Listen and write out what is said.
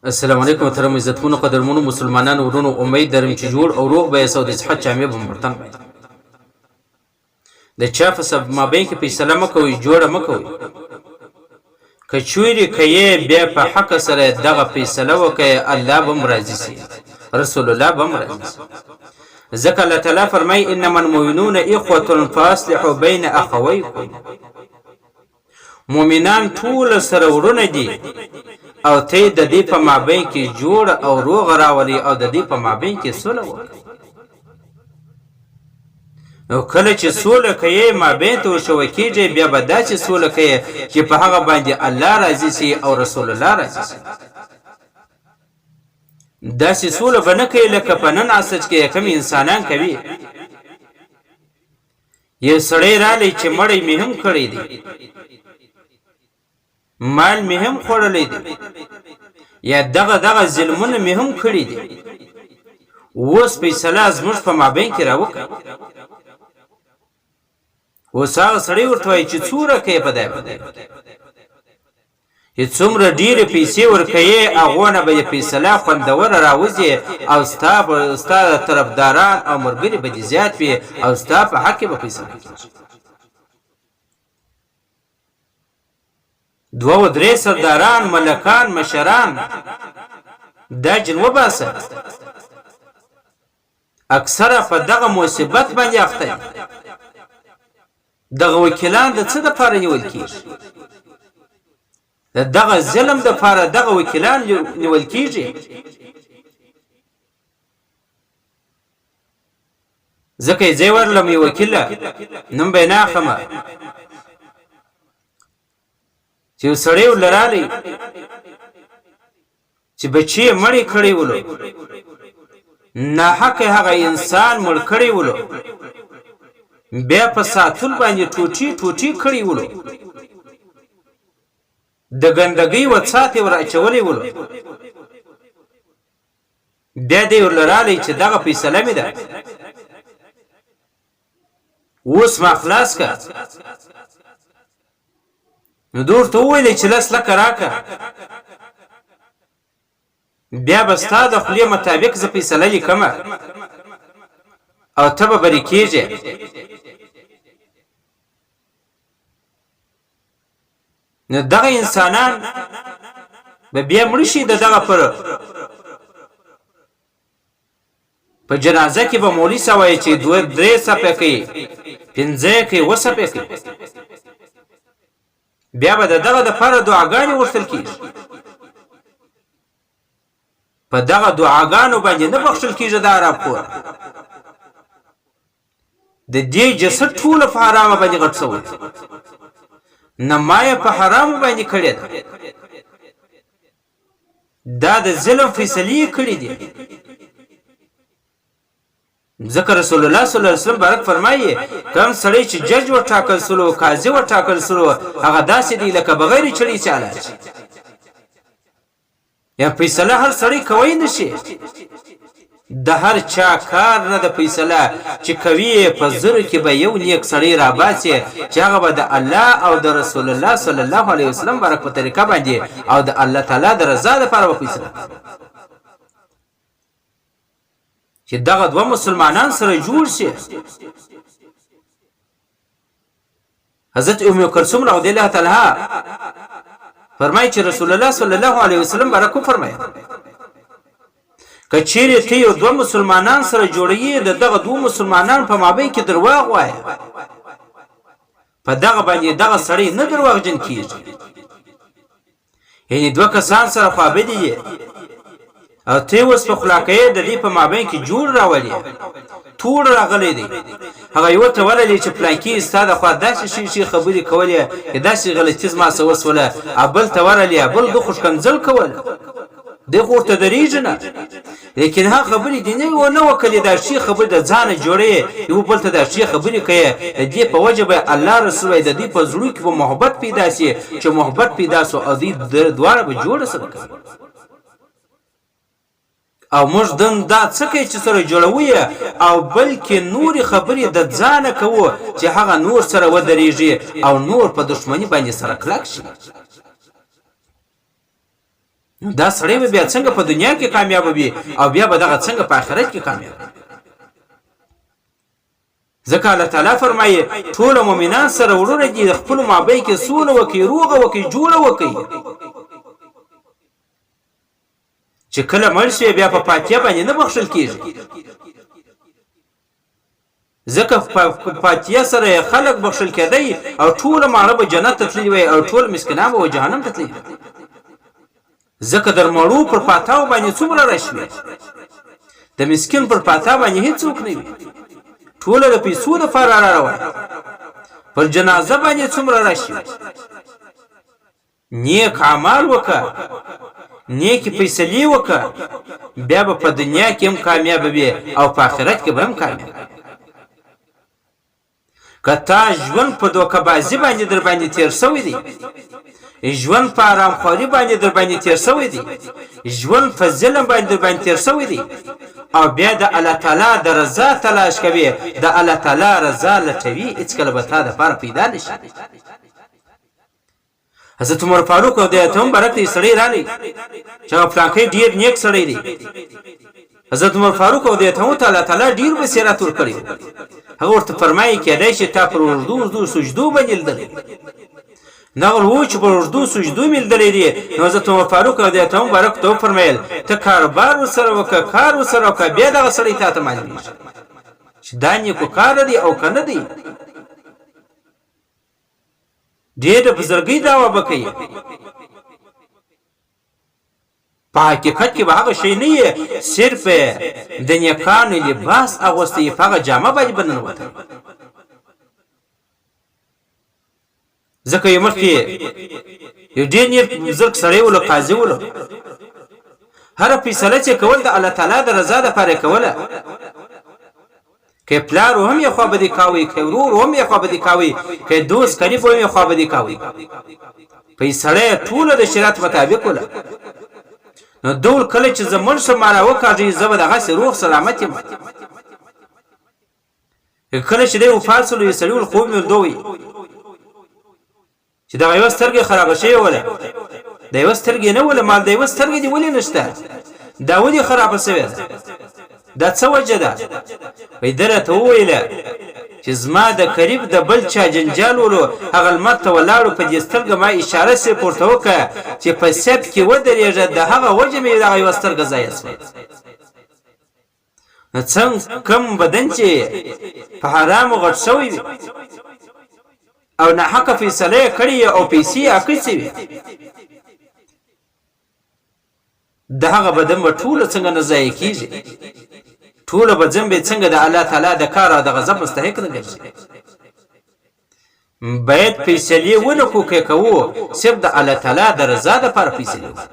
السلام علیکم محترم عزتمنو قدرمنو مسلمانانو ورونو امید لرم چې جوړ او روغ به یاست او د صحت جامې به مو برتن وي. د چا په مابین کې فیصله مه کوئ، جوړه مه کوئ. که چورې که یې بیا په حق سره دغه فیصله وکړئ، الله به هم راضي سي، رسول الله به هم راضي سي. ځکه الله تعالی فرمایي انما المؤمنون اخوة فاصلحوا بین اخویکم. مؤمنان ټول سره ورونه دي او ته د دې په مابین کې جوړ او روغ راولي او د دې په مابین کې صلح وکړي. نو کله چې صلح کوي مابین ته ورشوه کېږي، بیا به داسې صلح کوي چې په هغه باندې الله راضي سي او رسول الله راضي سي. داسې صلح به نه کوي لکه په نن عصر کې کوم انسانان کوي. یو سړی رالی چې مړی مې هم کړی دی، مال مې هم خوړلی دی، یا دغه ظلمونه مې هم کړي دي، اوس فیصله زموږ په مابین کې راوکړه. اوس هغه سړی ورته وایي چې څومره کوې په دی باندې، چې څومره ډېرې پیسې ورکوې هغونه به یې فیصله خوندوره راوځي او ستا طرفداران او ملګري به دې زیات وي او ستا په حق کې به فیصله کېږي. دوه و درې سرداران، ملکان، مشران دا جن وباسه، اکثره په دغه مصیبت باندې اخته دي. دغه وکیلان د څه دپاره نیول کېږي؟ د دغه ظلم دپاره دغه وکیلان نیول کېږي. ځکه یې ځای ورلم یو وکیله، نوم به یې نه اخلمه، چې یو سړی ورله رالی چې بچی یې مړی کړی ولو، ناحقه هغه انسان مړ کړی ولو، بیا په ساتون باندې ټوټې ټوټې کړی ولو، د ګندګۍ وڅات یې ور اچولی ولو. بیا دی ورله رالی چې دغه فیصله مې ده، اوس ما خلاص که. نو ده ورته وویلی چې لس لکه راکه، بیا به ستا د خولې مطابق زه فیصله لیکمه او ته به بری کېږې. نو دغه انسانان به بیا مړه شي. د دغه په جنازه کې به مولوي صاحب وایي چې دوه درې څپې کوي، پنځه کوي، اووه څپې کوي. بیا به د دغه دپاره دعاګانې غوښتل کېږي. په دغه دعاګانو باندې نه بخښل کېږي د عرب کور. د دې جسد ټوله په حرامه باندې غټ شوی، نما یې په حرامو باندې کړې ده. دا د ظلم فیصلې یې کړي دي. ځکه رسول الله صلی الله علیه وسلم بارک فرمایي کوم سړی چې جج وټاکل سلو، قاضي وټاکل سلو، هغه داسې دی لکه بغیر چړي چالاک. یا فیصله هر سړی کوی نشي. د هر چا کار نه د فیصله چې کوي په زر کې به یو نیک سړی راباسي چې هغه به د الله او د رسول الله صلی الله علیه وسلم بارک په طریقه باندې او د الله تعالی د رضا لپاره به فیصله، چې دغه دوه مسلمانان سره جوړ شي. حضرت ام کلثوم رضی الله تعالی فرمایي چې رسول الله صلی الله علیه وسلم برکو فرمایي که چیرې ته یو دوه مسلمانان سره جوړیې، د دغه دوه مسلمانان په مابین کې درواغ وایه، په دغه باندې دغه سړی نه درواغجن کېږي. یعنې دوه کسان سره خوابدي دي او ته اوس په خلاقې د دې په مابین کې جوړ راولي، ټول راغلی دی. هغه یو ته وللی چې پلانکي ستا د خوا داسې شي خبرې کولې، داسې غلطي زما څه وسوله، بل ته ورلی، بل ده خو ښکنځل کول، دی خو ورته درېږي نه. لیکن هغه خبرې دې نه وکړې، دا شي خبرې د ځانه جوړې، یو بل ته دا شي خبرې کوي. د دې په وجه به الله رسول د دې په زړه کې به محبت پیدا سي، چې محبت پیدا سو او دې دواړه به جوړه سره کوي. او موږ دن دا څه کوي چې سره جوړوي، او بلکې نورې خبرې د ځانه کوو چې هغه نور سره ودرېږي او نور په دښمني باندې سره کلک شي. نو دا سړی به بیا څنګه په دنیا کې کامیاب وي او بیا به دغه څنګه په آخرت کې کامیاب وي. ځکه الله تعالی فرمایي ټول مؤمنان سره ورونه دي، د خپل مابین کې سوله وکړي، روغه وکړي، جوړه وکړي. چې کله مړ شي بیا په فاتحه باندې نه بخښل کېږي، ځکه په فاتحه سره خلک بخښل کېدی او ټول ماړه به جنت ته تللي وي او ټول مسکینان به جهنم ته تللي وي. ځکه در مړو پر فاتحه باندې څومره رش وي، د مسکین پر فاتحه باندې هېڅوک نه وي، ټول د پیسو دپاره راروان. پر جنازه باندې څومره رش وي. نیک اعمال وکړه، نیکې فیصلې وکړه، بیا به په دنیا کې هم کامیاب وي او په آخرت کې به هم کامیاب. که تا ژوند په دوکهبازي باندې در باندې تېر سوی دی، ژوند په آرامخواري باندې در باندې تېر سوی دی، ژوند په ظلم باندې در باندې تېر سوی دی، او بیا د الله تعالی د رضا تلاش کوي، د الله تعالی رضا لټوي، هېڅکله به تا دپاره پیدا نه شي. حضرت عمر فاروق او د اتم برک دی سړی رالی چې فلانکی ډیر نیک سړی دی. حضرت عمر فاروق او د اتم تعالی تعالی ډیر بصیرت ورکړي. هغه ورته فرمایي کېدای شي تا پر اردو سجدو باندې لیدلی نغل وو چې پر اردو سجدو مې لیدلی دي. نو حضرت عمر فاروق او د اتم برک ته وفرمیل ته کاروبار ورسره وکړه، کار ورسره وکړه، بیا دغه سړی تا ته معلومیږي چې دا نیکو کار دی او که نه دی. ډېر د بزرګۍ دعوه به کوي، په حقیقت کې به هغه شی نه یې، صرف د نیکانو لباس اغوستی، په هغه جامه باندې به ننوتی. ځکه یو مخکې یو ډېر نیک بزرګ سړی ولو، قاضي ولو، هره فیصله چې کول د الله تعالی د رضا دپاره یې کوله. که پلار هم یې خوابدي کاوي، که ورور هم یې خوابدي کاوي، که دوست قریب هم یې خوابدي کاوي، فیصله یې ټوله د شریعت مطابق وله. نو دول کله چې زه مړ شم ما راوکاږي، زه به دغسې روغ سلامت یم. کله چې دی وفات سلو یې سړي ول خوب مې ورده وایي چې دغه یوه سترګې خرابه شوې وله، د یوه سترګې نه وله مال، د یوه سترګې دې ولې نشته، دا ولې خرابه شوې ده، دا څه وجه ده؟ وایي ده راته وویله چې زما د قریب د بل چا جنجال ولو، هغه لمر ته ولاړو، په دې سترګه ما اشاره سې پورته وکړه چې په سب کې ودرېږه، د هغه وجه مې دغه یوه سترګه ضایع شوه. نو څنګه کم بدن چې په حرامو غټ شوی وي او ناحقه فیصله یې کړې او پیسې یې اخیستې وي، د هغه بدن به ټوله څنګه نه ضایع کېږي، ټوله بدن به څنګه د الله تعالی د کار او د غضب مستحق نه ګرځي. باید فیصلې ونه کړو، که کوو صرف د الله تعالی د رضا دپاره فیصلې وکړو.